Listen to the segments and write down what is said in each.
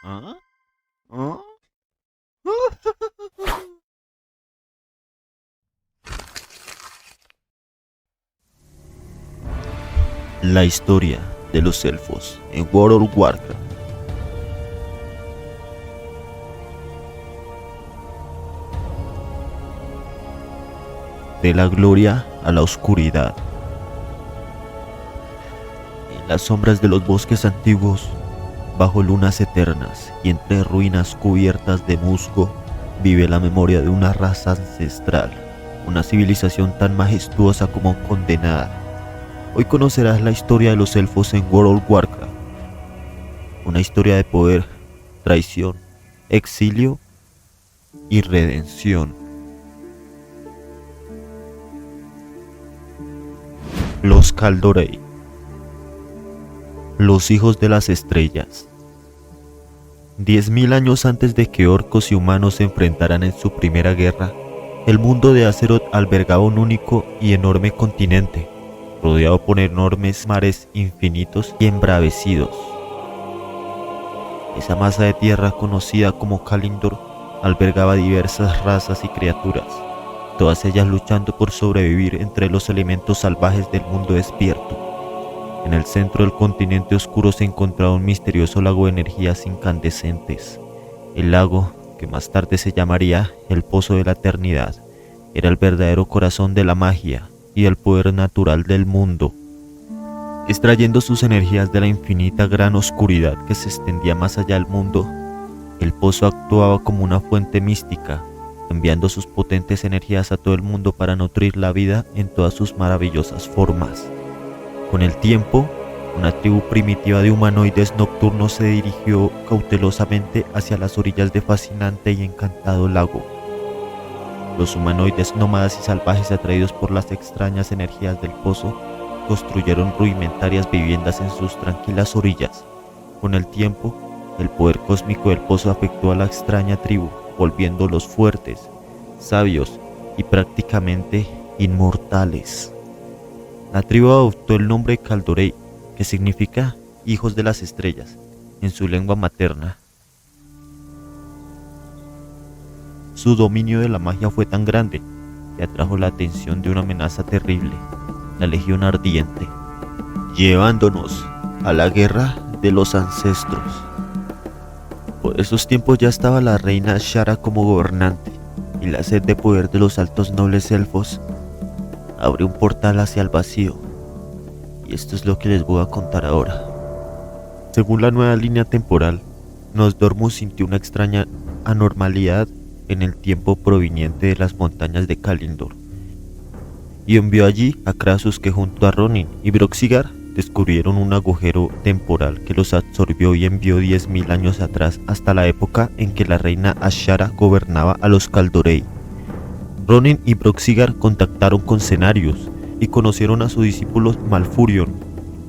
¿Ah? ¿Ah? La historia de los elfos en World of Warcraft. De la gloria a la oscuridad. En las sombras de los bosques antiguos, bajo lunas eternas y entre ruinas cubiertas de musgo, vive la memoria de una raza ancestral, una civilización tan majestuosa como condenada. Hoy conocerás la historia de los elfos en World of Warcraft, una historia de poder, traición, exilio y redención. Los Kaldorei, los hijos de las estrellas. 10.000 años antes de que orcos y humanos se enfrentaran en su primera guerra, el mundo de Azeroth albergaba un único y enorme continente, rodeado por enormes mares infinitos y embravecidos. Esa masa de tierra conocida como Kalimdor albergaba diversas razas y criaturas, todas ellas luchando por sobrevivir entre los elementos salvajes del mundo despierto. En el centro del continente oscuro se encontraba un misterioso lago de energías incandescentes. El lago, que más tarde se llamaría el Pozo de la Eternidad, era el verdadero corazón de la magia y el poder natural del mundo. Extrayendo sus energías de la infinita gran oscuridad que se extendía más allá del mundo, el pozo actuaba como una fuente mística, enviando sus potentes energías a todo el mundo para nutrir la vida en todas sus maravillosas formas. Con el tiempo, una tribu primitiva de humanoides nocturnos se dirigió cautelosamente hacia las orillas de fascinante y encantado lago. Los humanoides nómadas y salvajes, atraídos por las extrañas energías del pozo, construyeron rudimentarias viviendas en sus tranquilas orillas. Con el tiempo, el poder cósmico del pozo afectó a la extraña tribu, volviéndolos fuertes, sabios y prácticamente inmortales. La tribu adoptó el nombre de Kaldorei, que significa hijos de las estrellas, en su lengua materna. Su dominio de la magia fue tan grande que atrajo la atención de una amenaza terrible, la Legión Ardiente, llevándonos a la guerra de los ancestros. Por esos tiempos ya estaba la reina Azshara como gobernante, y la sed de poder de los altos nobles elfos abrió un portal hacia el vacío, y esto es lo que les voy a contar ahora. Según la nueva línea temporal, Nosdormu sintió una extraña anormalidad en el tiempo proveniente de las montañas de Kalimdor, y envió allí a Krasus, que junto a Ronin y Broxigar descubrieron un agujero temporal que los absorbió y envió 10.000 años atrás, hasta la época en que la reina Azshara gobernaba a los Kaldorei. Ronin y Broxigar contactaron con Cenarius y conocieron a su discípulo Malfurion,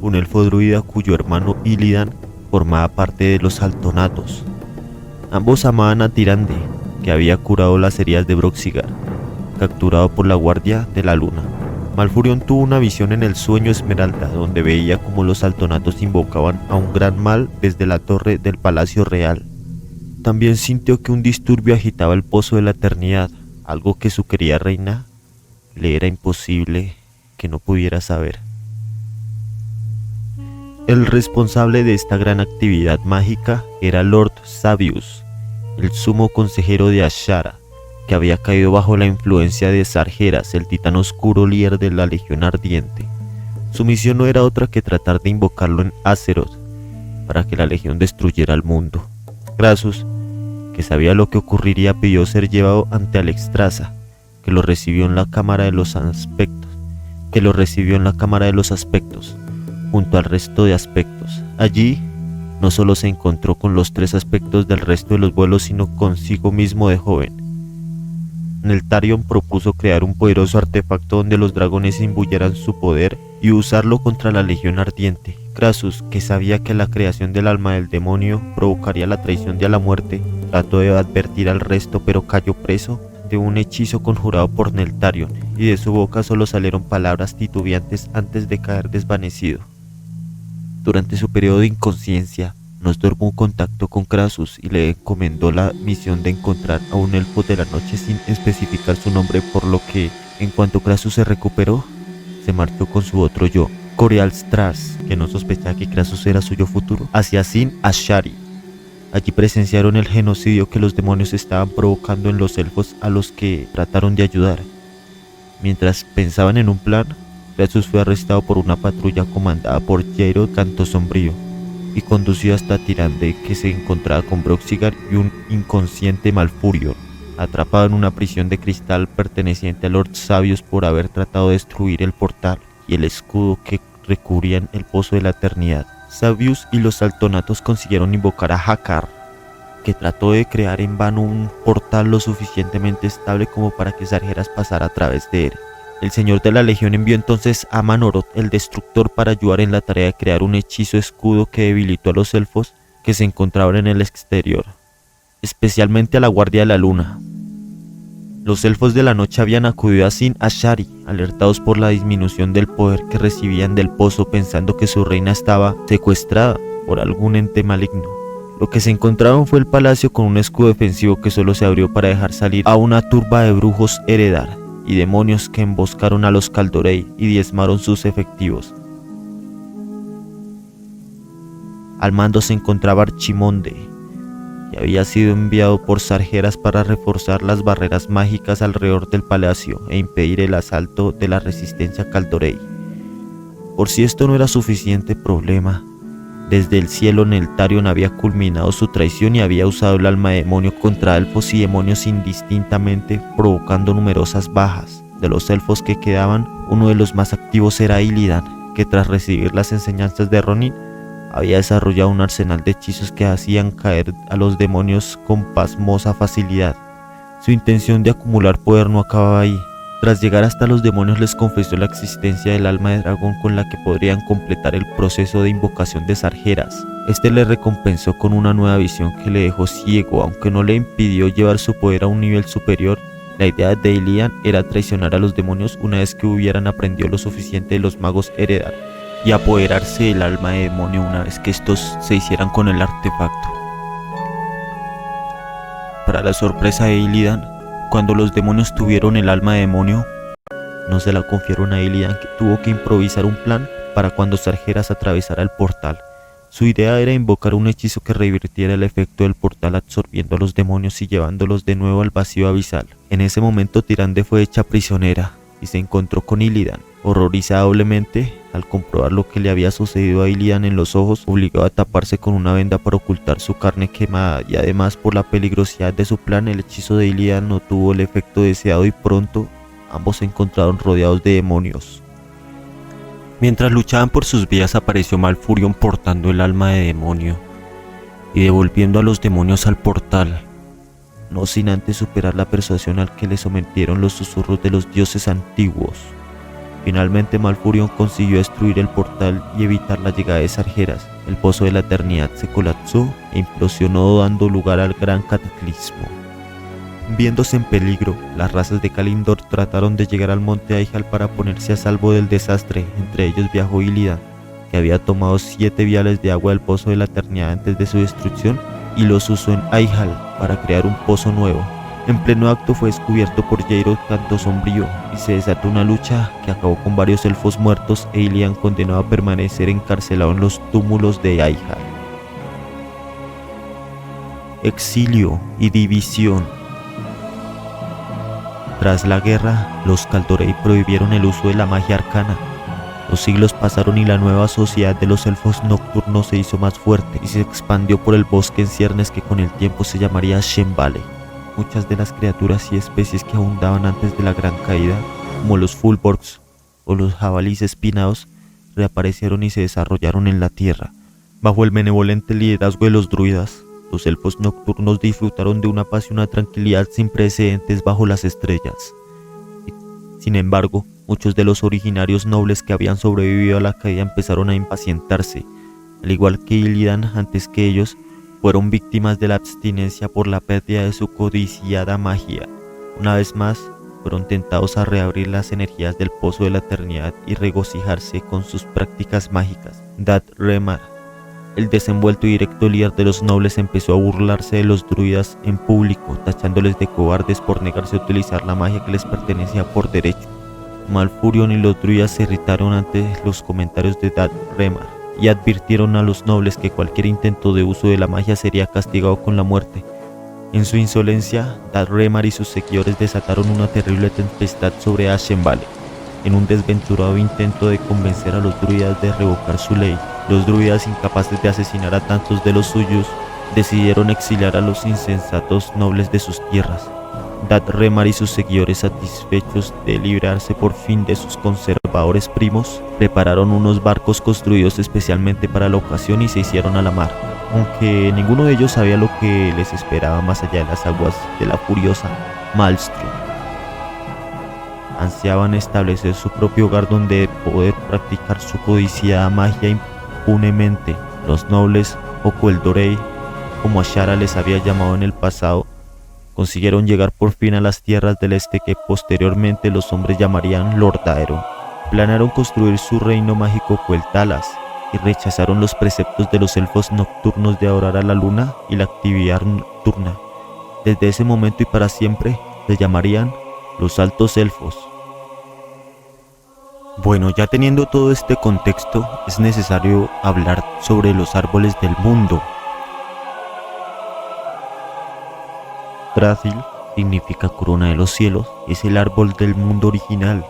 un elfo druida cuyo hermano Illidan formaba parte de los Altonatos. Ambos amaban a Tyrande, que había curado las heridas de Broxigar, capturado por la Guardia de la Luna. Malfurion tuvo una visión en el sueño Esmeralda, donde veía cómo los Altonatos invocaban a un gran mal desde la torre del Palacio Real. También sintió que un disturbio agitaba el Pozo de la Eternidad, algo que su querida reina le era imposible que no pudiera saber. El responsable de esta gran actividad mágica era Lord Savius, el sumo consejero de Azshara, que había caído bajo la influencia de Sargeras, el titán oscuro líder de la Legión Ardiente. Su misión no era otra que tratar de invocarlo en Azeroth para que la Legión destruyera el mundo. Krasus, que sabía lo que ocurriría, pidió ser llevado ante Alexstrasza, que lo recibió en la Cámara de los Aspectos, junto al resto de aspectos. Allí no solo se encontró con los 3 aspectos del resto de los vuelos, sino consigo mismo de joven. Neltarion propuso crear un poderoso artefacto donde los dragones imbuyeran su poder y usarlo contra la Legión Ardiente. Krasus, que sabía que la creación del alma del demonio provocaría la traición y a la muerte, trató de advertir al resto, pero cayó preso de un hechizo conjurado por Neltarion, y de su boca solo salieron palabras titubeantes antes de caer desvanecido. Durante su periodo de inconsciencia, Nos tomó contacto con Krasus y le encomendó la misión de encontrar a un elfo de la noche sin especificar su nombre, por lo que, en cuanto Krasus se recuperó, se marchó con su otro yo, Corialstras, que no sospechaba que Krasus era su yo futuro, hacia Sin Ashari. Allí presenciaron el genocidio que los demonios estaban provocando en los elfos, a los que trataron de ayudar. Mientras pensaban en un plan, Krasus fue arrestado por una patrulla comandada por Jairo Cantosombrío y conducido hasta Tirande, que se encontraba con Broxigar y un inconsciente Malfurion, atrapado en una prisión de cristal perteneciente a Lord Sabius por haber tratado de destruir el portal y el escudo que recubrían el pozo de la eternidad. Sabius y los Altonatos consiguieron invocar a Hakar, que trató de crear en vano un portal lo suficientemente estable como para que Sargeras pasara a través de él. El señor de la legión envió entonces a Manoroth, el destructor, para ayudar en la tarea de crear un hechizo escudo que debilitó a los elfos que se encontraban en el exterior, especialmente a la Guardia de la Luna. Los elfos de la noche habían acudido a Sin Ashari, alertados por la disminución del poder que recibían del pozo, pensando que su reina estaba secuestrada por algún ente maligno. Lo que se encontraron fue el palacio con un escudo defensivo que solo se abrió para dejar salir a una turba de brujos heredar y demonios que emboscaron a los Kaldorei y diezmaron sus efectivos. Al mando se encontraba Archimonde, que había sido enviado por Sargeras para reforzar las barreras mágicas alrededor del palacio e impedir el asalto de la resistencia Kaldorei. Por si esto no era suficiente problema, desde el cielo Neltarion había culminado su traición y había usado el alma de demonio contra elfos y demonios indistintamente, provocando numerosas bajas. De los elfos que quedaban, uno de los más activos era Illidan, que tras recibir las enseñanzas de Ronin, había desarrollado un arsenal de hechizos que hacían caer a los demonios con pasmosa facilidad. Su intención de acumular poder no acababa ahí. Tras llegar hasta los demonios, les confesó la existencia del alma de dragón con la que podrían completar el proceso de invocación de Sargeras. Este le recompensó con una nueva visión que le dejó ciego, aunque no le impidió llevar su poder a un nivel superior. La idea de Illidan era traicionar a los demonios una vez que hubieran aprendido lo suficiente de los magos heredar y apoderarse del alma de demonio una vez que estos se hicieran con el artefacto. Para la sorpresa de Illidan, cuando los demonios tuvieron el alma de demonio, no se la confiaron a Illidan, que tuvo que improvisar un plan para cuando Sargeras atravesara el portal. Su idea era invocar un hechizo que revirtiera el efecto del portal, absorbiendo a los demonios y llevándolos de nuevo al vacío abisal. En ese momento Tirande fue hecha prisionera y se encontró con Illidan. Horrorizada doblemente al comprobar lo que le había sucedido a Illidan en los ojos, obligado a taparse con una venda para ocultar su carne quemada, y además por la peligrosidad de su plan, el hechizo de Illidan no tuvo el efecto deseado y pronto ambos se encontraron rodeados de demonios. Mientras luchaban por sus vidas, apareció Malfurion portando el alma de demonio y devolviendo a los demonios al portal, no sin antes superar la persuasión al que le sometieron los susurros de los dioses antiguos. Finalmente Malfurion consiguió destruir el portal y evitar la llegada de Sargeras. El pozo de la eternidad se colapsó e implosionó, dando lugar al gran cataclismo. Viéndose en peligro, las razas de Kalimdor trataron de llegar al monte Aihal para ponerse a salvo del desastre. Entre ellos viajó Illidan, que había tomado 7 viales de agua del pozo de la eternidad antes de su destrucción y los usó en Aihal para crear un pozo nuevo. En pleno acto fue descubierto por Jairo Cantosombrío y se desató una lucha que acabó con varios elfos muertos e Illidan condenado a permanecer encarcelado en los túmulos de Aihal. Exilio y división. Tras la guerra, los Kaldorei prohibieron el uso de la magia arcana. Los siglos pasaron y la nueva sociedad de los elfos nocturnos se hizo más fuerte y se expandió por el bosque en ciernes que con el tiempo se llamaría Shenvale. Muchas de las criaturas y especies que abundaban antes de la gran caída, como los Fulborgs o los jabalíes espinados, reaparecieron y se desarrollaron en la tierra. Bajo el benevolente liderazgo de los druidas, los elfos nocturnos disfrutaron de una paz y una tranquilidad sin precedentes bajo las estrellas. Sin embargo, muchos de los originarios nobles que habían sobrevivido a la caída empezaron a impacientarse. Al igual que Illidan antes que ellos, fueron víctimas de la abstinencia por la pérdida de su codiciada magia. Una vez más, fueron tentados a reabrir las energías del pozo de la eternidad y regocijarse con sus prácticas mágicas. Dad Remar, El desenvuelto y directo líder de los nobles empezó a burlarse de los druidas en público, tachándoles de cobardes por negarse a utilizar la magia que les pertenecía por derecho. Malfurion y los druidas se irritaron ante los comentarios de Dad Remar y advirtieron a los nobles que cualquier intento de uso de la magia sería castigado con la muerte. En su insolencia, Dad Remar y sus seguidores desataron una terrible tempestad sobre Ashen Valley. En un desventurado intento de convencer a los druidas de revocar su ley, los druidas, incapaces de asesinar a tantos de los suyos, decidieron exiliar a los insensatos nobles de sus tierras. Dad Remar y sus seguidores, satisfechos de librarse por fin de sus conservadores primos, prepararon unos barcos construidos especialmente para la ocasión y se hicieron a la mar, aunque ninguno de ellos sabía lo que les esperaba más allá de las aguas de la furiosa Maelstrom. Ansiaban establecer su propio hogar donde poder practicar su codiciada magia impunemente. Los nobles, o Queldorei, como Ashara les había llamado en el pasado, consiguieron llegar por fin a las tierras del este que posteriormente los hombres llamarían Lordaeron. Planearon construir su reino mágico Quel'Thalas y rechazaron los preceptos de los elfos nocturnos de adorar a la luna y la actividad nocturna. Desde ese momento y para siempre se llamarían los Altos Elfos. Bueno, ya teniendo todo este contexto, es necesario hablar sobre los árboles del mundo. Yggdrasil significa corona de los cielos, es el árbol del mundo original,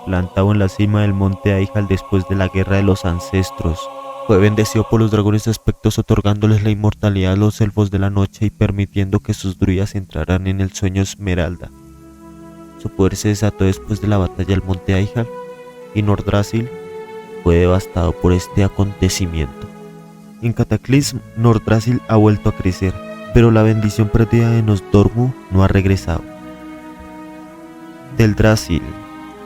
plantado en la cima del monte Aihal después de la guerra de los ancestros. Fue bendecido por los dragones de aspectos, otorgándoles la inmortalidad a los elfos de la noche y permitiendo que sus druidas entraran en el sueño Esmeralda. Su poder se desató después de la batalla del monte Aihal, y Nordrassil fue devastado por este acontecimiento. En Cataclysm, Nordrassil ha vuelto a crecer, pero la bendición perdida de Nosdormu no ha regresado. Teldrassil,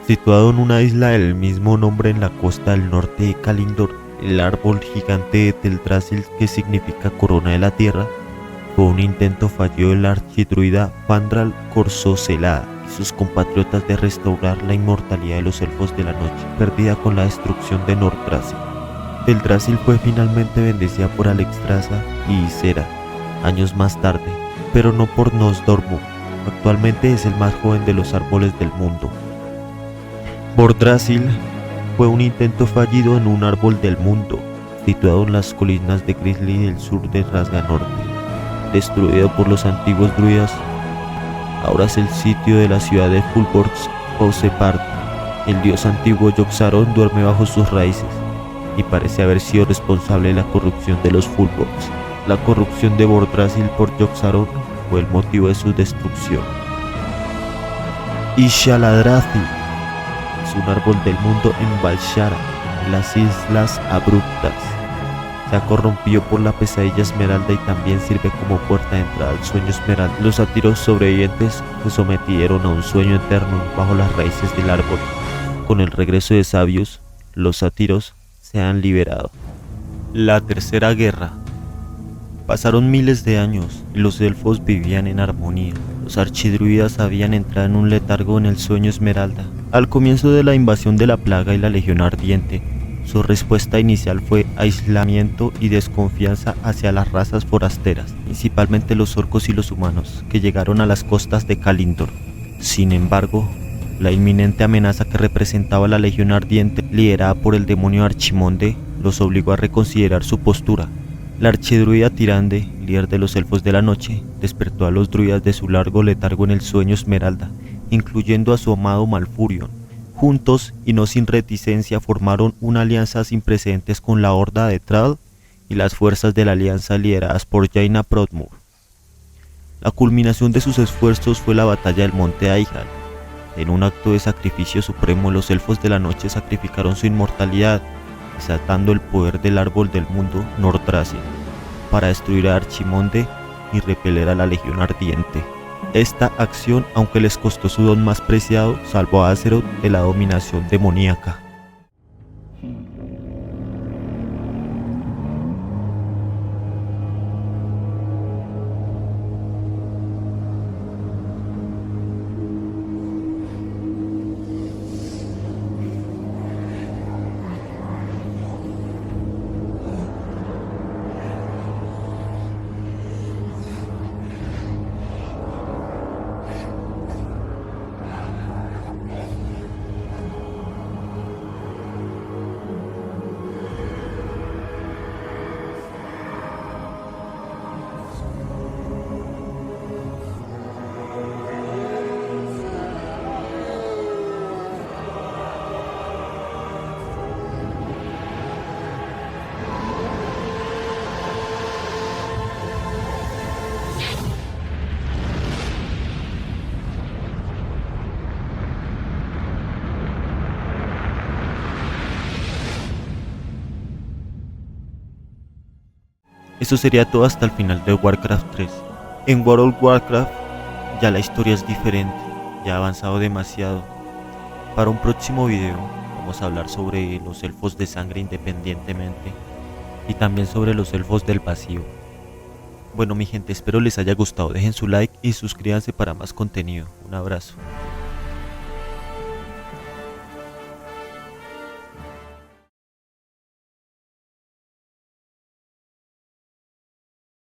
situado en una isla del mismo nombre en la costa del norte de Kalimdor, el árbol gigante de Teldrassil, que significa corona de la tierra, fue un intento fallido del archidruida Fandral Corsocelada y sus compatriotas de restaurar la inmortalidad de los elfos de la noche, perdida con la destrucción de Nordrassil. Teldrassil fue finalmente bendecida por Alexstrasza y Ysera años más tarde, pero no por Nosdormu. Actualmente es el más joven de los árboles del mundo. Vordrassil fue un intento fallido en un árbol del mundo, situado en las colinas de Grizzly del sur de Rasga Norte. Destruido por los antiguos druidas, ahora es el sitio de la ciudad de Fulborgs o Separd. El dios antiguo Yogg-Saron duerme bajo sus raíces y parece haber sido responsable de la corrupción de los Fulborgs. La corrupción de Vordrassil por Yogg-Saron fue el motivo de su destrucción. Ishaladrathi es un árbol del mundo en Valshara, en las Islas Abruptas. Se ha corrompido por la pesadilla Esmeralda y también sirve como puerta de entrada al sueño Esmeralda. Los sátiros sobrevivientes se sometieron a un sueño eterno bajo las raíces del árbol. Con el regreso de Sabius, los sátiros se han liberado. La Tercera Guerra. Pasaron miles de años y los elfos vivían en armonía. Los archidruidas habían entrado en un letargo en el sueño Esmeralda. Al comienzo de la invasión de la plaga y la Legión Ardiente, su respuesta inicial fue aislamiento y desconfianza hacia las razas forasteras, principalmente los orcos y los humanos, que llegaron a las costas de Kalimdor. Sin embargo, la inminente amenaza que representaba la Legión Ardiente, liderada por el demonio Archimonde, los obligó a reconsiderar su postura. La archidruida Tirande, líder de los elfos de la noche, despertó a los druidas de su largo letargo en el sueño Esmeralda, incluyendo a su amado Malfurion. Juntos, y no sin reticencia, formaron una alianza sin precedentes con la Horda de Thrall y las fuerzas de la alianza lideradas por Jaina Proudmoore. La culminación de sus esfuerzos fue la batalla del monte Aihal. En un acto de sacrificio supremo, los elfos de la noche sacrificaron su inmortalidad, desatando el poder del árbol del mundo Nordrassil, para destruir a Archimonde y repeler a la Legión Ardiente. Esta acción, aunque les costó su don más preciado, salvó a Azeroth de la dominación demoníaca. Eso sería todo hasta el final de Warcraft 3. En World of Warcraft ya la historia es diferente, ya ha avanzado demasiado. Para un próximo video vamos a hablar sobre los elfos de sangre independientemente y también sobre los elfos del vacío. Bueno mi gente, espero les haya gustado, dejen su like y suscríbanse para más contenido. Un abrazo.